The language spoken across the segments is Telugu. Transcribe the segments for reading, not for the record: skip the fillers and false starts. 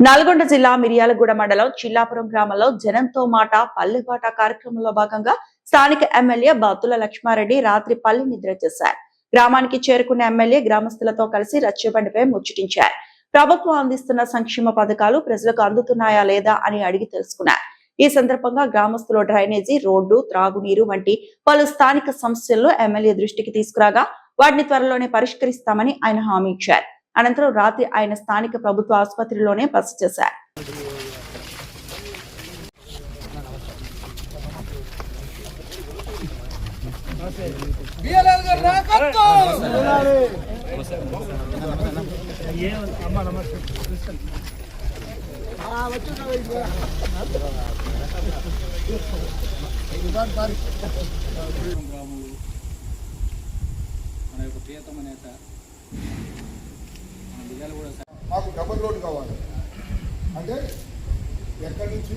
నల్గొండ జిల్లా మిర్యాలగూడ మండలం చిల్లాపురం గ్రామంలో జనంతో మాట పల్లెపాట కార్యక్రమంలో భాగంగా స్థానిక ఎమ్మెల్యే బత్తుల లక్ష్మారెడ్డి రాత్రి పల్లె నిద్ర చేశారు. గ్రామానికి చేరుకున్న ఎమ్మెల్యే గ్రామస్తులతో కలిసి రచ్చబండిపై ముచ్చటించారు. ప్రభుత్వం అందిస్తున్న సంక్షేమ పథకాలు ప్రజలకు అందుతున్నాయా లేదా అని అడిగి తెలుసుకున్నారు. ఈ సందర్భంగా గ్రామస్తులు డ్రైనేజీ, రోడ్డు, త్రాగునీరు వంటి పలు స్థానిక సమస్యలను ఎమ్మెల్యే దృష్టికి తీసుకురాగా వాటిని త్వరలోనే పరిష్కరిస్తామని ఆయన హామీ ఇచ్చారు. అనంతరం రాత్రి ఆయన స్థానిక ప్రభుత్వ ఆసుపత్రిలోనే బస చేశారు. మాకు డబుల్ రోడ్ కావాలి అంటే ఎక్కడి నుంచి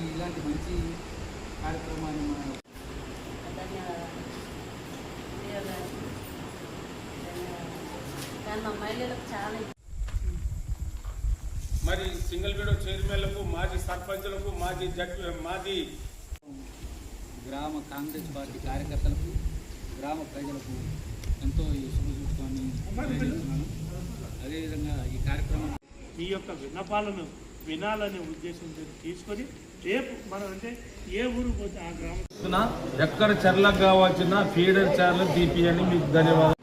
ఇలాంటి మంచి కార్యక్రమాన్ని మరి సింగిల్ విడో చైర్మన్లకు, మాజీ సర్పంచులకు, మాజీ గ్రామ కాంగ్రెస్ పార్టీ కార్యకర్తలకు, గ్రామ ప్రజలకు ఎంతో ఈ శుభసూచకాన్ని తెలియజేస్తున్నాను. అదేవిధంగా ఈ కార్యక్రమం ఈ యొక్క విన్నపాలను వినాలనే ఉద్దేశం తీసుకొని రేపు మనం అంటే ఏ ఊరు పోతే ఆ గ్రామం ఎక్కడ చర్లకు కావాల్సిన ఫీడర్ చార్లు తీపియని మీకు ధన్యవాదాలు.